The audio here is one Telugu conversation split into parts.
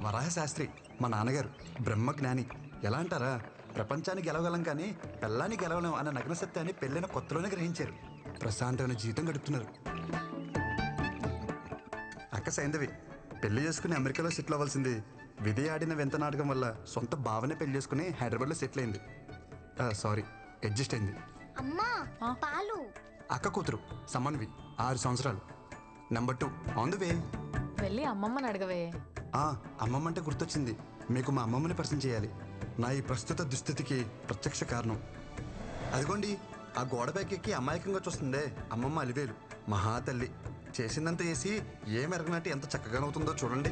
వరాహ శాస్త్రి మా నాన్నగారు బ్రహ్మజ్ఞాని. ఎలా అంటారా, ప్రపంచాన్ని గెలవగలం కానీ పెళ్ళాన్ని గెలవలేం అన్న నగ్న సత్యాన్ని పెళ్ళైన కొత్తలోనే గ్రహించారు. ప్రశాంతమైన జీవితం గడుపుతున్నారు. అక్క సైంధవి పెళ్లి చేసుకుని అమెరికాలో సెటిల్ అవ్వాల్సింది విధి ఆడిన వింత నాటకం వల్ల సొంత భావనే పెళ్లి చేసుకుని హైదరాబాద్లో సెటిల్ అయింది. సారీ, అడ్జస్ట్ అయింది. అమ్మా పాలు. అక్క కూతురు సమన్వి 6 సంవత్సరాలు. Number 2 on the way. వెళ్ళి అమ్మమ్మని అడగవే. అమ్మమ్మ అంటే గుర్తొచ్చింది, మీకు మా అమ్మమ్మని పరిచయం చేయాలి. నా ఈ ప్రస్తుత దుస్థితికి ప్రత్యక్ష కారణం. అదిగోండి ఆ గోడ పైకి అమాయకంగా చూస్తుందే అమ్మమ్మ అలివేలు. మహాతల్లి చేసిందంతా చేసి ఏమెరగనట్టు ఎంత చక్కగానవుతుందో చూడండి.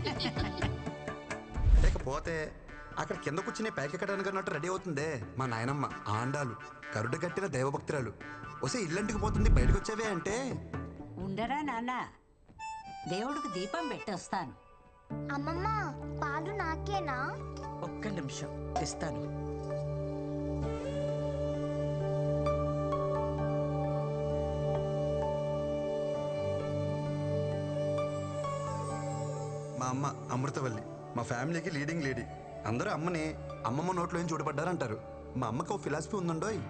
లేకపోతే అక్కడ కింద కూర్చుని పైకెక్కడానికి అన్నట్టు రెడీ అవుతుందే మా నాయనమ్మ ఆండాలు, కరుడు కట్టిన దైవభక్తురాలు. వస్తే ఇల్లంటికి పోతుంది, బయటకు వచ్చేవే అంటే ఉండరా నాన్న, దేవుడికి దీపం పెట్టొస్తాను. అమ్మమ్మ పాలు నాకేనా? ఒక్క నిమిషం ఇస్తాను. మా అమ్మ అమృతవల్లి, మా ఫ్యామిలీకి లీడింగ్ లేడీ. అందరూ అమ్మని అమ్మమ్మ నోట్లో ఏం చూడబడ్డారంటారు. మా అమ్మకి ఓ ఫిలాసఫీ ఉందండోయ్.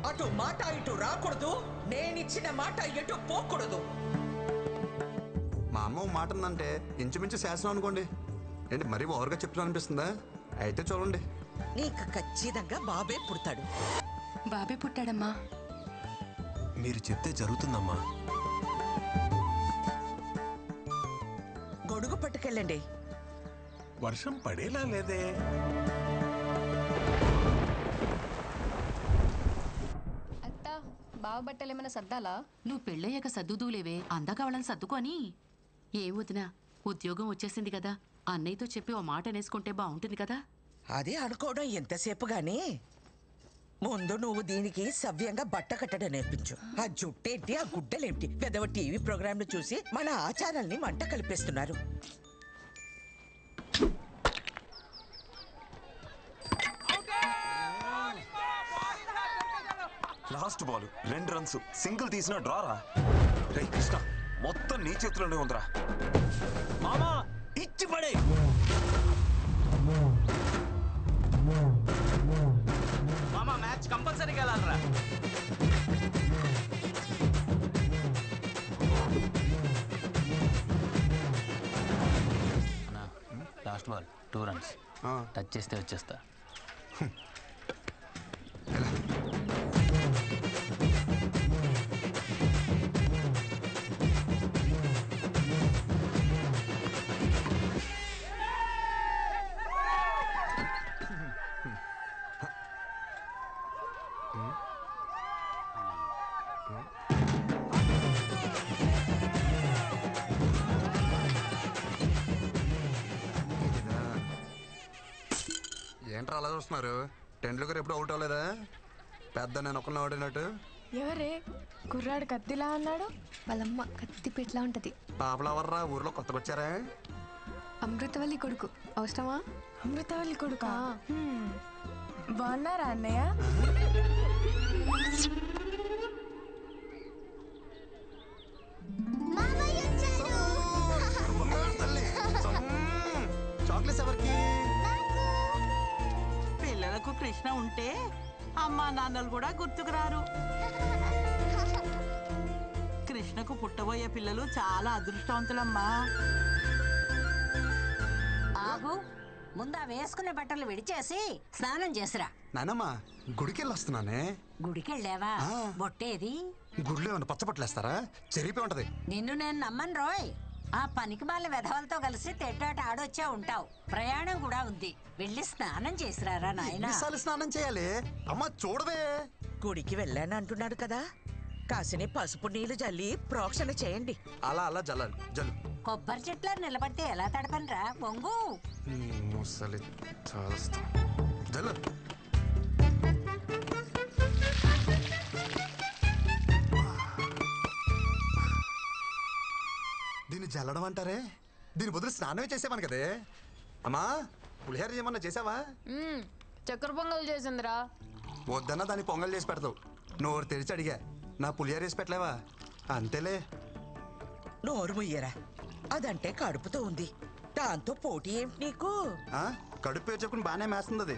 అటు మాట ఇటు రాకూడదు, నేనిచ్చిన మాట ఎటు పోకూడదు. మా అమ్మ ఓ మాట ఉందంటే ఇంచుమించు శాసనం అనుకోండి. ఏంటి మరీ ఓవర్గా చెప్తున్నా అనిపిస్తుందా? అయితే చూడండి, నీకు ఖచ్చితంగా బాబే పుడతాడు. బాబే పుట్టాడమ్మా. మీరు చెప్తే జరుగుతుందమ్మా. గొడుగు పట్టుకెళ్ళండి. వర్షం పడేలా లేదే. అత్త బావ బట్టలు ఏమైనా సర్దాలా? నువ్వు పెళ్ళయ్యాక సర్దుదూలేవే, అందాక వాళ్ళని సర్దుకొని. ఏం వదినా, ఉద్యోగం వచ్చేసింది కదా, అన్నయ్యతో చెప్పి ఓ మాట అనేసుకుంటే బాగుంటుంది కదా. అదే అనుకోవడం ఎంతసేపు గాని ముందు నువ్వు దీనికి సవ్యంగా బట్ట కట్టడం నేర్పించు. ఆ జుట్టేంటి, ఆ గుడ్డలేంటి, పెదవ టీవీ ప్రోగ్రాంలు చూసి మన ఆచారాల్ని మంట కలిపేస్తున్నారు. లాస్ట్ బాల్ 2 రన్స్, సింగిల్ తీసిన డ్రారా. రే కృష్ణ, మొత్తం నీ చేతిలోనే ఉందిరా. మామా ఇచ్చి పడే. మామా మ్యాచ్ కంపల్సరీగా వెళ్ళాలరా. లాస్ట్ బాల్ 2 రన్స్, టచ్ చేస్తే వచ్చేస్తా. ఏంట్రా అలా చూస్తున్నారు? టెండూల్కర్ ఎప్పుడు అవుట్ అవ్వలేదా? పెద్ద నేను ఒక్కరిని ఆడినట్టు. ఎవరే కుర్రాడు కత్తిలా అన్నాడు? వాళ్ళమ్మ కత్తి పెట్లా ఉంటది. పాపలవర్రా ఊర్లో కొత్తగా వచ్చారా? అమృతవల్లి కొడుకు. అవసరమా? అమృతవల్లి కొడుకా? బాగున్నారా అన్నయ్య? చాక్లెట్స్ ఎవరికి? పిల్లలకు కృష్ణ ఉంటే అమ్మా నాన్నలు కూడా గుర్తుకురారు. కృష్ణకు పుట్టబోయే పిల్లలు చాలా అదృష్టవంతులమ్మా. ఆగు, ముందా వేసుకునే బట్టలు విడిచేసి స్నానం చేసిరా. నానమ్మా గుడికెళ్ళి వస్తున్నానే. గుడికెళ్ళావా? బొట్టేది? గుడిలో ఏమన్నా పచ్చబట్టలేస్తారా? చెరిపి ఉంటది. నిన్ను నేను నమ్మను రోయ్. ఆ పనికి మాల వెధవలతో కలిసి తెట్టాట ఆడొచ్చే ఉంటావు. ప్రయాణం కూడా ఉంది, వెళ్ళి స్నానం చేసిరారా నాయనా. స్నానం చేయాలి అమ్మా, చూడవే. గుడికి వెళ్ళాను అంటున్నాడు కదా, కాసిని పసుపు నీళ్లు జల్లి ప్రోక్షణ చేయండి. అలా అలా జల్లాలి. జల్లు. కొబ్బరి చెట్ల నిలబడితే ఎలా తడపనరా బొంగు? జల్లు. దీన్ని జల్లడం అంటారే, దీని బదులు స్నానమే చేసేవాను కదే. అమ్మా పులిహోర ఏమన్నా చేసావా? చక్కెర పొంగల్ చేసిందిరా. వద్దన్నా దాన్ని పొంగల్ చేసి పెడతావు. నోరు తెరిచి అడిగా, నా పులిహోర వేసి పెట్టలేవా? అంతేలే. నోరు ముయ్యరా, అదంటే కడుపుతో ఉంది. దాంతో పోటీ ఏమిటి నీకు? కడుపు చెప్పుకుని బాగానే మేస్తుంది అది.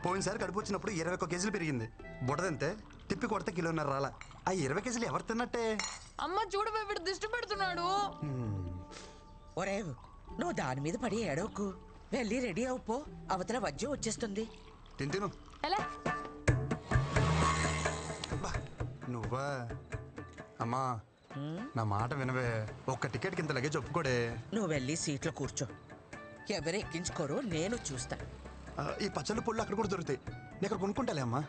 పోయినసారి కడుపు వచ్చినప్పుడు 21 కేజీలు పెరిగింది. బుడదంతే తిప్పి కొడితే 1.5 కిలో రాలా. ఆ 20 కేజీలు ఎవరు తిన్నట్టే? అమ్మ చూడు వీడు దిష్టి పెడుతున్నాడు. ఒరే నువ్వు దాని మీద పడి ఏడవకు. వెళ్ళి రెడీ అవుపో, అవతల వజ్జం వచ్చేస్తుంది. తిను ఎలా నువ్వా? అమ్మా నా మాట వినవే. ఒక్క టికెట్ కింద లగేజ్ ఒప్పుకోడే. నువ్వు వెళ్ళి సీట్లో కూర్చో. ఎవరు ఎక్కించుకోరో నేను చూస్తా. ఈ పచ్చళ్ళు పొళ్ళు అక్కడ కూడా దొరుకుతాయి. నేను ఇక్కడ కొనుక్కుంటాలే అమ్మా.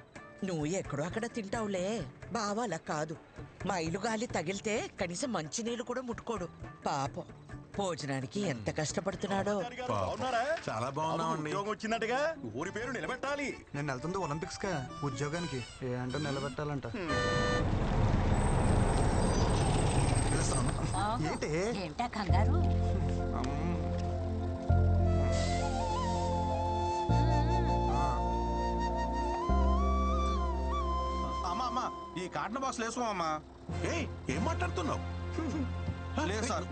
నువ్వు ఎక్కడో అక్కడ తింటావులే. బావా అలా కాదు. మైలు గాలి తగిలితే కనీసం మంచినీళ్ళు కూడా ముట్టుకోడు. పాపం భోజనానికి ఎంత కష్టపడుతున్నాడో. చాలా బాగున్నామండి. వచ్చిందటగా ఊరి పేరు నిలబెట్టాలి. నేను వెళ్తుంది ఒలింపిక్స్ కా ఉద్యోగానికి. ఏంటో నిలబెట్టాలంట. ఏంటి ఏంటా కంగారు? అమ్మా ఈ కాటన్ బాక్స్ వేసుకోమమ్మా. ఏయ్ ఏం మాట్లాడుతున్నావు? లేదు సార్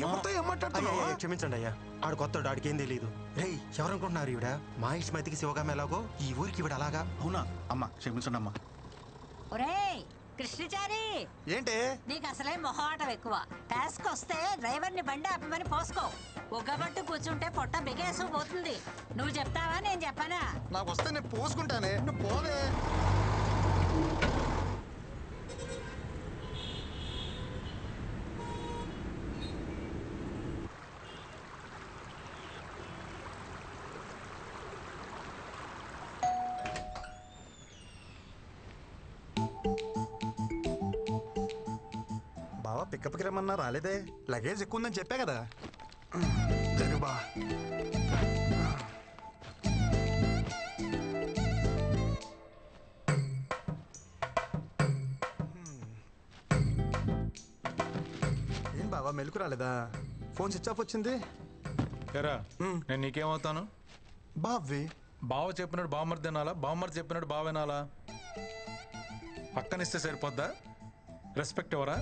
ఎవరితో ఏం మాట్లాడుతున్నావు? క్షమించండి అయ్యా, ఆడు కొత్త ఆడికి ఏం తెలీదు. రేయ్ ఎవరనుకుంటున్నారు ఈవిడ? మా ఇష్టమైతికి శివగామ ఎలాగో ఈ ఊరికి ఈవిడ అలాగా. అవునా అమ్మా, క్షమించండి అమ్మా. ఒరేయ్ కృష్ణచారి, ఏంటి నీకు అసలే మొహమాటం ఎక్కువ. టాస్క్ వస్తే డ్రైవర్ని బండి ఆపమని పోసుకో. ఒగ్గబట్టు కూర్చుంటే పొట్ట బిగేసు పోతుంది. నువ్వు చెప్తావా నేను చెప్పనా? నాకు వస్తే నేను పోసుకుంటానే. నువ్వు పోవే. బావా పికప్కి రమ్మన్నా రాలేదే. లగేజ్ ఎక్కువ ఉందని చెప్పా కదా. జరుగు బా. ఏం బావా మెలకు రాలేదా? ఫోన్ స్విచ్ ఆఫ్ వచ్చింది. ఎరా నేను నీకేమవుతాను? బావి బావ చెప్పినట్టు బావమరి తినాలా, బావమరి చెప్పినట్టు బావ వినాలా? పక్కనిస్తే సరిపోద్దా? రెస్పెక్ట్ ఎవరా?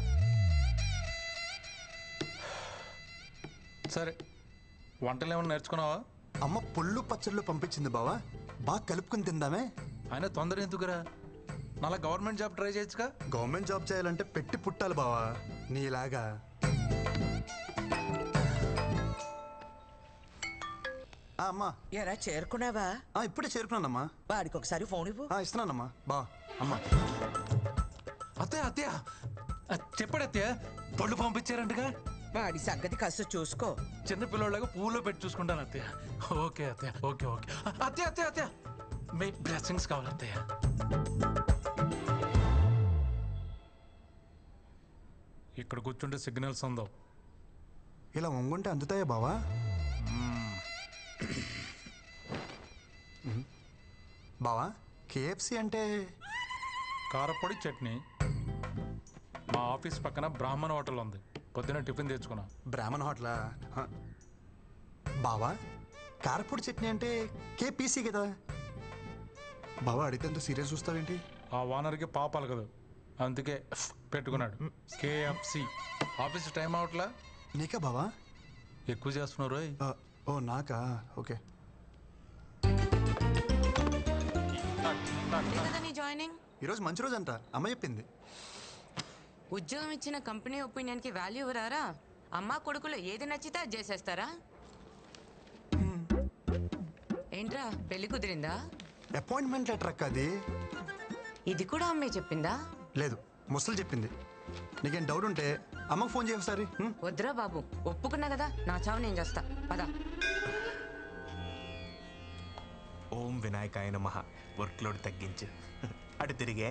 సరే వంటలు ఏమైనా నేర్చుకున్నావా? అమ్మ పుల్లు పచ్చళ్ళు పంపించింది బావా, బాగా కలుపుకుని తిందామే. ఆయన తొందర ఎందుకురా? నాలా గవర్నమెంట్ జాబ్ ట్రై చేయొచ్చుగా. గవర్నమెంట్ జాబ్ చేయాలంటే పెట్టి పుట్టాలి బావా నీలాగా. అమ్మా ఎరా చేరుకున్నావా? ఇప్పుడే చేరుకున్నానమ్మా. వాడికి ఒకసారి ఫోన్ ఇవ్వు. ఇస్తున్నానమ్మా. బా అమ్మా. అత్తయ్య అత్తయ్య చెప్పాడు అత్తయ్య, పళ్ళు పంపించారంటగా. వాడి సంగతి కాస్త చూసుకో. చిన్న పిల్లలాగా పూలో పెట్టి చూసుకుంటాను అత్తయ్య. ఓకే అత్తయ్య, ఓకే ఓకే. అత్తయ్య అత్తయ్య అత్తయ్య మీ బ్లెస్సింగ్స్ కావాలి అత్తయ్య. ఇక్కడ కూర్చుంటే సిగ్నల్స్ ఉందో. ఇలా వంగుంటే అందుతాయా బావా? బావా కేఎఫ్సి అంటే? కారపొడి చట్నీ. మా ఆఫీస్ పక్కన బ్రాహ్మణ హోటల్ ఉంది. పొద్దున టిఫిన్ తెచ్చుకున్నా. బ్రాహ్మణ హోటలా? బావా కారపొడి చట్నీ అంటే కేపీసీ కదా. బావా అడిగితే ఎంత సీరియస్ చూస్తావేంటి? ఆ ఓనర్కి పాపాలు కదా, అందుకే పెట్టుకున్నాడు కేఎఫ్సి. ఆఫీస్ టైం అవట్లా నీకా బావా? ఎక్కువ చేస్తున్నారు. ఓ నాకా? ఓకే. జాయినింగ్ ఈరోజు మంచి రోజు అంట, అమ్మ చెప్పింది. ఉద్యోగం ఇచ్చిన కంపెనీ ఒపీనియన్ కి వాల్యూ ఇవ్వరారా? అమ్మా కొడుకులు ఏది నచ్చితే అది చేసేస్తారా? ఏంట్రా పెళ్లి కుదిరిందా? అపాయింట్మెంట్ లెటర్ అక్క అది. ఇది కూడా అమ్మే చెప్పిందా? లేదు ముసలు చెప్పింది. నీకేం డౌట్ ఉంటే అమ్మకు ఫోన్ చేయ ఒకసారి. వద్దురా బాబు, ఒప్పుకున్నా కదా, నా చావు నేను చేస్తా. పదా. ఓం వినాయకాయ నమః. వర్క్ లోడ్ తగ్గించు. అటు తిరిగే.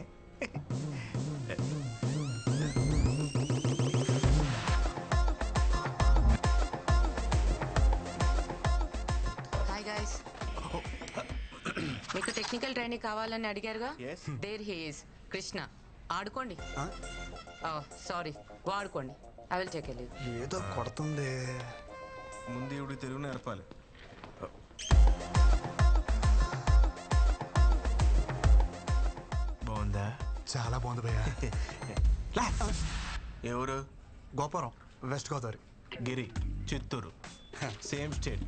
Hi guys. మీకు టెక్నికల్ ట్రైనింగ్ కావాలని అడిగారుగా. There he is Krishna. ఆడుకోండి. సారీ వాడుకోండి. I will take leave. ఏదో కొడుతుంది. ముందు ఇవి తెలుగు నేర్పాలి. బాగుందా? చాలా బాగుంది భయ్యా. ఎవరు? Gopuram, west Godavari. Giri, Chittoor. Same state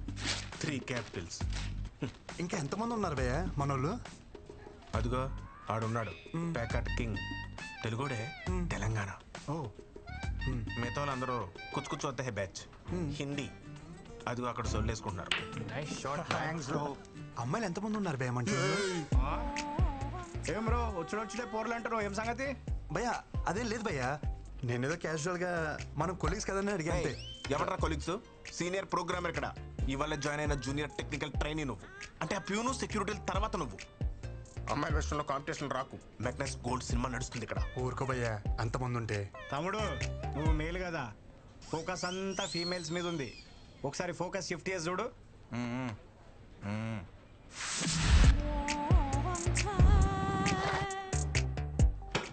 3 capitals. ఇంకా ఎంతమంది ఉన్నారు భయ్య మనోళ్ళు? అదిగో ఆడున్నాడు ప్యాకట్ కింగ్, తెలుగుడే, తెలంగాణ. మిగతా వాళ్ళందరూ కుచ్చు కుచ్చు వద్ద బ్యాచ్ హిందీ. అదిగో అక్కడ సొల్లేసుకుంటున్నారు. అమ్మాయిలు ఎంతమంది ఉన్నారు భయ్య మంచి? ఏం బ్రో వచ్చుడే పోర్లు అంటారు, ఏం సంగతి? భయ్య అదేం లేదు భయ్య, నేనేదో క్యాజువల్ గా మనం కొలీగ్స్ కదని అడిగాను. ఎవరా కొలీగ్స్? సీనియర్ ప్రోగ్రామర్ ఇక్కడ, ఇవాళ జాయిన్ అయిన జూనియర్ టెక్నికల్ ట్రైనీ నువ్వు. అంటే ఆ ప్యూను సెక్యూరిటీ తర్వాత నువ్వు. అమ్మాయి విషయంలో కాంపిటీషన్ రాకు. మెగ్నస్ గోల్డ్ సినిమా నడుస్తుంది ఇక్కడ. ఊరుకో భయ్య, అంతమంది ఉంటే. తమ్ముడు నువ్వు మేలు కదా, ఫోకస్ అంతా ఫీమేల్స్ మీద ఉంది. ఒకసారి ఫోకస్ షిఫ్ట్ చేసి చూడు.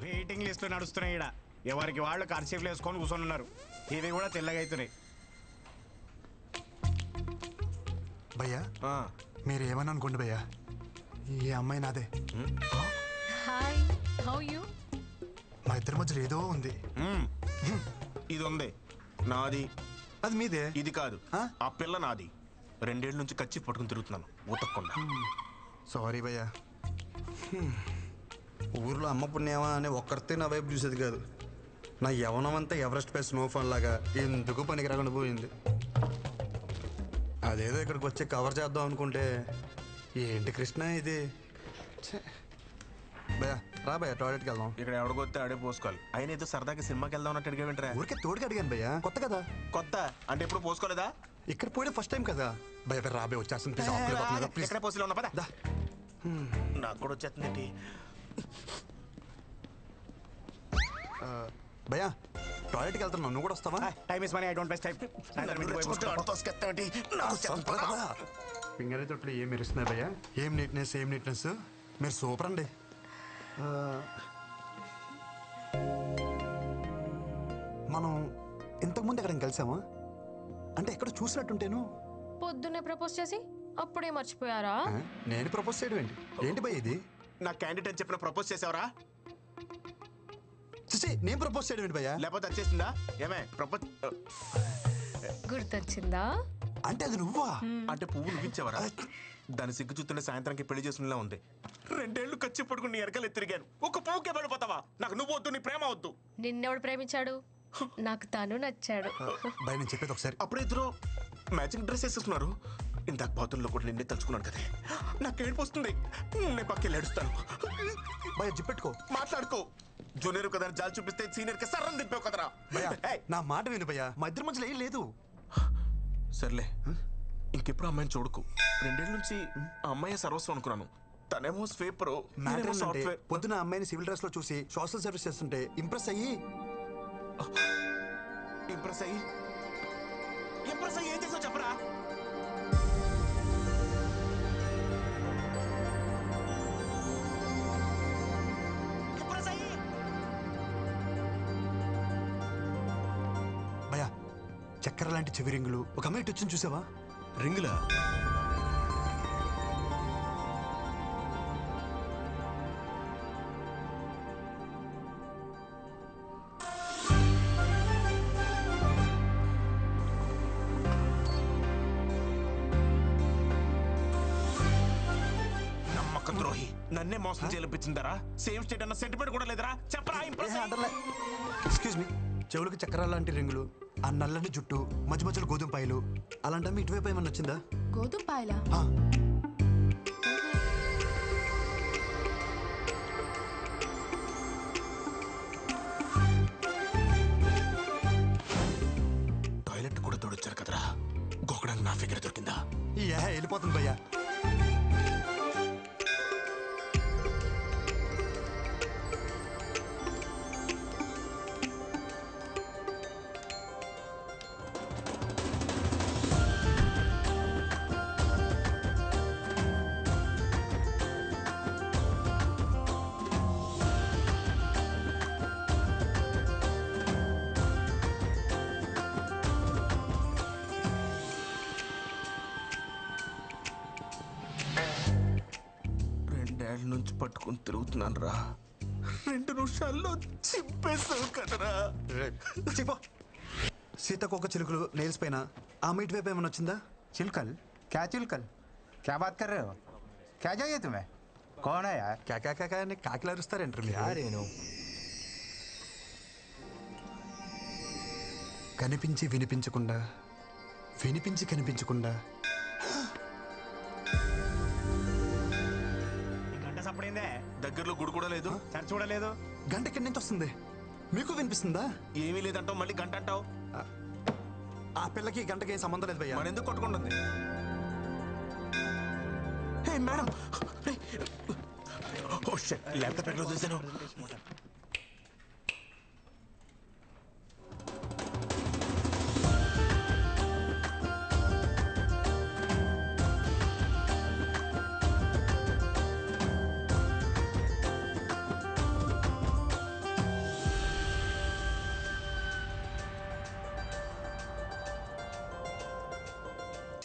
వెయిటింగ్ లిస్ట్ నడుస్తున్నాయి ఇక్కడ, ఎవరికి వాళ్ళు కర్చీఫ్లు వేసుకొని కూర్చొని ఉన్నారు. ఇవి కూడా తెల్లగా అవుతున్నాయి. భయ్యా మీరు ఏమని అనుకోండి భయ్యా, ఈ అమ్మాయి నాదే. Hi, how you? మా ఇద్దరి మధ్యలో ఏదో ఉంది. ఇది ఉంది నాది, అది మీదే. ఇది కాదు, ఆ పిల్ల నాది. 2 ఏళ్ళ నుంచి కచ్చి పట్టుకుని తిరుగుతున్నాను ఉతక్కుండా. సారీ భయ్యా, ఊర్లో అమ్మ పుణ్యమా అని ఒక్కరితే నా వైపు చూసేది కాదు. నా యవనం అంతా ఎవరెస్ట్ పై స్నోఫాల్ లాగా ఎందుకు పనికి రాకుండా పోయింది. అదేదో ఇక్కడికి వచ్చి కవర్ చేద్దాం అనుకుంటే ఏంటి కృష్ణ ఇది. భయ్యా రా భయ్యా, టాయిలెట్కి వెళ్దాం. ఇక్కడ ఎవడికొస్తే ఆడే పోసుకోవాలి. అయినా ఏదో సరదాగా సినిమాకి వెళ్దాం అన్నట్టు అడిగా వింటరా? ఊరికే తోడుకి అడిగాను భయ్యా, కొత్త కదా. కొత్త అంటే ఎప్పుడు పోసుకోలేదా? ఇక్కడ పోయిన ఫస్ట్ టైం కదా భయ్య. రాబే వచ్చేస్తుంది ప్లీజ్. ఎక్కడ పోసిలో ఉన్నా పదా. నాకు కూడా వచ్చేస్తుంది. భయ్యా టాయిలెట్కి వెళ్తాను, నువ్వు కూడా వస్తావా? Time is money, I don't waste time. Finger తొట్లు ఏం మెరుస్తున్నాయి భయ్యా, ఏం నీట్నెస్. మీరు సూపర్ అండి. మనం ఇంతకుముందు ఎక్కడ కలిసామా? అంటే ఎక్కడ చూసినట్టుంటేను. పొద్దున్నే ప్రపోజ్ చేసి అప్పుడే మర్చిపోయారా? నేను ప్రపోజ్ చేయడం ఏంటి భయ్య ఇది? నా క్యాండిడేట్ చెప్పిన ప్రపోజ్ చేసావరా? నేను ప్రపోజ్ చేయడం ఏంటి భయ్యా? లేకపోతే వచ్చేసిందా? ఏమే ప్రపోజ్ గుర్తొచ్చిందా? అంటే అది నువ్వా? అంటే పువ్వు నువ్వు ఇచ్చావరా? దాని సిగ్గు చూస్తుంటే సాయంత్రానికి పెళ్లి చేసుకునేలా ఉంది. 2 ఏళ్ళు కచ్చి పడుకుని ఎరకలు ఎత్తిరిగాను. ఒక పువ్వుకే పడిపోతావా? నాకు నువ్వు వద్దు, నీ ప్రేమ వద్దు. నిన్నెవడు ప్రేమించాడు? నాకు తను నచ్చాడు. భయ నేను చెప్పేది ఒకసారి. అప్పుడు ఇద్దరు మ్యాచింగ్ డ్రెస్ వేసేస్తున్నారు. ఇందాక బాతుల్లో కూడా నిన్నే తలుచుకున్నాను కదా. నాకు ఏడుపు వస్తుంది. నేను పక్కకి ఏడుస్తాను. భయ జిప్పెట్టుకో, మాట్లాడుకో. జూనియర్ కదా జాలి చూపిస్తే సీనియర్ కి సర్రం దింపావు కదరా. నా మాట విను భయ్యా, మా ఇద్దరి మధ్యలో ఏం లేదు. సర్లే, ఇంకెప్పుడు అమ్మాయిని చూడకు. 2 ఏళ్ళ నుంచి ఆ అమ్మాయి సర్వస్వం అనుకున్నాను. తనేమో స్వీపర్. పొద్దున అమ్మాయిని సివిల్ డ్రెస్ లో చూసి సోషల్ సర్వీస్ చేస్తుంటే ఇంప్రెస్ అయ్యి ఏం చేసావు చెప్పరా? భయ్యా చక్కెర లాంటి చెవి రింగులు ఒక అమ్మాయి వచ్చింది చూసావా? రింగులా? ద్రోహి, నన్నే మోసం చేయించిందరా? సేమ్ స్టేట్ అన్న సెంటిమెంట్ కూడా లేదరా? చెప్పరా? ఎక్స్క్యూజ్ మీ, చెవులకు చక్రాల లాంటి రింగులు, ఆ నల్లని జుట్టు, మధ్య మధ్యలో గోధుమ పాయలు, అలాంటి ఇటువైపు ఏమన్నా వచ్చిందా? గోధుమ పాయలా? టాయిలెట్ కూడా తోడొచ్చారు కదరా, గోకడానికి నా ఫిగర్ దొరికిందా? వెళ్ళిపోతుంది భయ్యా. నుంచి పట్టుకుని తిరుగుతున్నాను రా. 2 నిమిషాల్లో చింపేసావు కదరా. సీతాకోక చిలుకలు నెయిల్స్ పైన ఆ అమ్మాయి వైపు ఏమైనా వచ్చిందా? चिलकल क्या चिलकल क्या बात कर रहे हो क्या चाहिए तुम्हें कौन है यार కాకా అని కాకిలా అరుస్తారేంటారు మీరు? రేణు కనిపించి వినిపించకుండా, వినిపించి కనిపించకుండా. గంట సప్పుడైందే, దగ్గరలో గుడి కూడా లేదు, చర్చ్ కూడా లేదు. గంట ఎక్కడి నుంచి వస్తుంది? మీకు వినిపిస్తుందా? ఏమీ లేదంటావు, మళ్ళీ గంట అంటావు. ఆ పిల్లకి గంటకి ఏం సంబంధం లేదు భయ్యా. మరి ఎందుకు కొట్టుకుంటుంది? హే మేడం, ఓ షిట్, ల్యాప్టాప్ ఎక్కడ వదిలేసాను?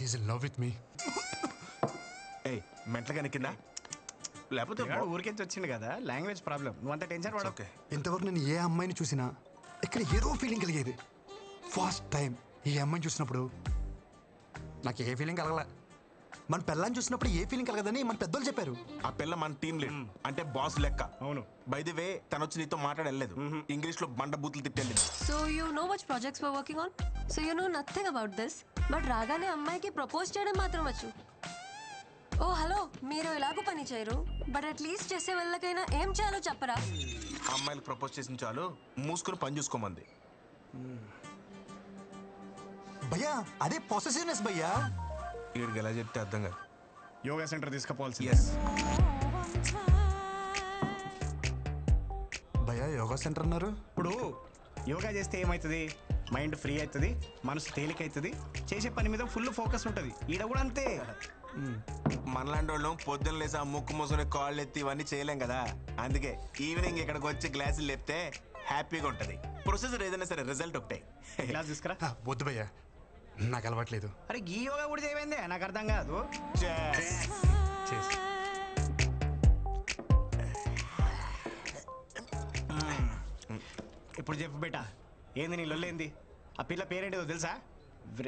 He's in love with me. ఏయ్, మెంటల్గా కిందా లేకపోతే ఊరికెంచి వచ్చింది కదా, లాంగ్వేజ్ ప్రాబ్లం. నువ్వు అంత టెన్షన్ పడవు. ఓకే. ఇంతవరకు నేను ఏ అమ్మాయిని చూసినా ఇక్కడ ఏదో ఫీలింగ్ కలిగేది. ఫస్ట్ టైం ఈ అమ్మాయిని చూసినప్పుడు నాకు ఏ ఫీలింగ్ కలగలే. మన పిల్లని చూసినప్పుడు ఏ ఫీలింగ్ కలగదని మన పెద్దోళ్ళు చెప్పారు. ఆ పిల్ల మన టీం లీడ్, అంటే బాస్ లెక్క. అవును. బై ది వే, తను వచ్చి నీతో మాట్లాడలేదు, ఇంగ్లీష్ లో బండ బూతులు తిట్టెళ్ళింది. So you know which projects we're working on? So you know nothing about this. But రాగానే అమ్మాయికి ప్రపోజ్ చేయడం మాత్రం వచ్చు. ఓ హలో, మీరు ఎలాగో పని చేయరు, బట్ అట్లీస్ట్ చేసే వాళ్ళకైనా ఏం చేయాలో చెప్పరా? అమ్మాయిలు ప్రపోజ్ చేసిన చాలు, మూసుకుని పని చూసుకోమంది. భయ్యా అదే పొసెసివ్నెస్ భయ్యా. వీడికి ఎలా చెప్తే అర్థం కాదు. Yoga centre తీసుకుపోవాల్సి. భయ్యా యోగా సెంటర్ అన్నారు. ఇప్పుడు యోగా చేస్తే ఏమవుతుంది? మైండ్ ఫ్రీ అవుతుంది, మనసు తేలిక అవుతుంది, చేసే పని మీద ఫుల్ ఫోకస్ ఉంటుంది. ఈడ కూడా అంతే. మనలాంటి వాళ్ళం పొద్దున్న లేసి ఆ ముక్కు మూసుకుని కాళ్ళు ఎత్తి ఇవన్నీ చేయలేం కదా. అందుకే ఈవినింగ్ ఇక్కడికి వచ్చి గ్లాసులు లేపితే హ్యాపీగా ఉంటుంది. ప్రొసీజర్ ఏదైనా సరే రిజల్ట్ ఒకటే. గ్లాస్ తీసుకురా. వద్దు భయ్యా, నాకు అలవాట్లేదు. అరే ఈ యోగా కూడా చేయమైందే, నాకు అర్థం కాదు. ఇప్పుడు చెప్పు బేటా, ఏంది నీ లొల్లేంది? ఆ పిల్ల పేరేంటిదో తెలుసా?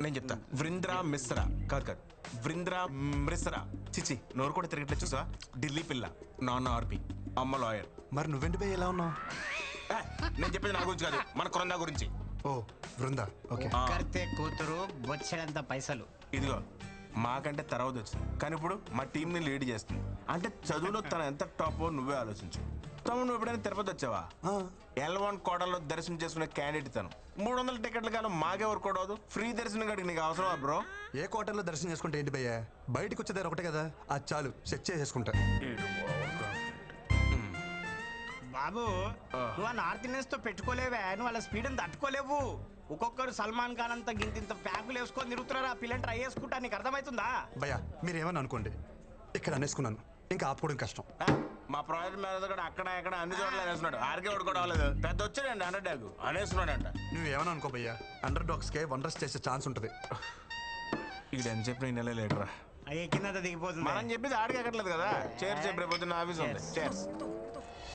నేను చెప్తా. వృంద్రా మిశ్రా. కాదు, వృంద్రా మిశ్రా. చిచి, నోరు కూడా తిరగట్లేదు చూసా. ఢిల్లీ పిల్ల, నాన్న ఆర్పి, అమ్మ లాయర్. మరి నువ్వేంటి భయ్య ఎలా ఉన్నావు? నేను చెప్పేది నా గురించి కాదు, మన కొరందా గురించి. ఓ వృందా, ఓకే. కర్తే కూతురు, బొచ్చెడంత పైసలు. ఇదిగో మాకంటే తర్వాత వచ్చింది, కానీ ఇప్పుడు మా టీంని లీడ్ చేస్తుంది. అంటే చదువులో తను ఎంత టాపో నువ్వే ఆలోచించు. తమ్ముడు, నువ్వు ఎప్పుడైనా తిరుపతి వచ్చావా? L1 కోటలో దర్శనం చేసుకునే క్యాండిడేట్ తను. 300 టికెట్ల కాలం మాకే వర్క్ అవదు. ఫ్రీ దర్శనం కాడికి నీకు అవసరమా బ్రో? ఏ కోటల్లో దర్శనం చేసుకుంటే ఏంటి భయ్యా, బయటకు వచ్చేదారు ఒకటే కదా, అది చాలు, సెట్ చేసేసుకుంటా. బాబు, నువ్వు ఆ నార్త్ ఇండియన్స్ తో పెట్టుకోలేవే, నువ్వు వాళ్ళ స్పీడ్ తట్టుకోలేవు. ఒక్కొక్కరు సల్మాన్ ఖాన్ అంతా గింత ప్యాకులు వేసుకొని తిరుగుతున్నారు. ఆ పిల్లని ట్రై చేసుకుంటా, నీకు అర్థమవుతుందా? భయ్యా మీరేమని అనుకోండి, ఇక్కడ అనేసుకున్నాను, ఇంకా ఆపుకోవడం కష్టం. మా ప్రాజెక్ట్ మేనేజర్ కూడా అక్కడ ఇక్కడ అన్ని చోట్ల అనేస్తున్నాడు. ఆర్కే కూడా అవ్వలేదు, పెద్ద వచ్చాడండి అండర్ డాగ్ అనేస్తున్నాడంట. నువ్వేమని అనుకో భయ్యా, అండర్ డాగ్స్కే వండర్స్ చేసే ఛాన్స్ ఉంటుంది. ఇక్కడ ఎంత చెప్పిన ఈ నెల లేటరా కింద దిగిపోతుంది. మనం చెప్పేది ఆడికి ఎక్కట్లేదు కదా. చేర్స్ రేపు పొద్దున్న ఆఫీస్ ఉంది. చేర్స్.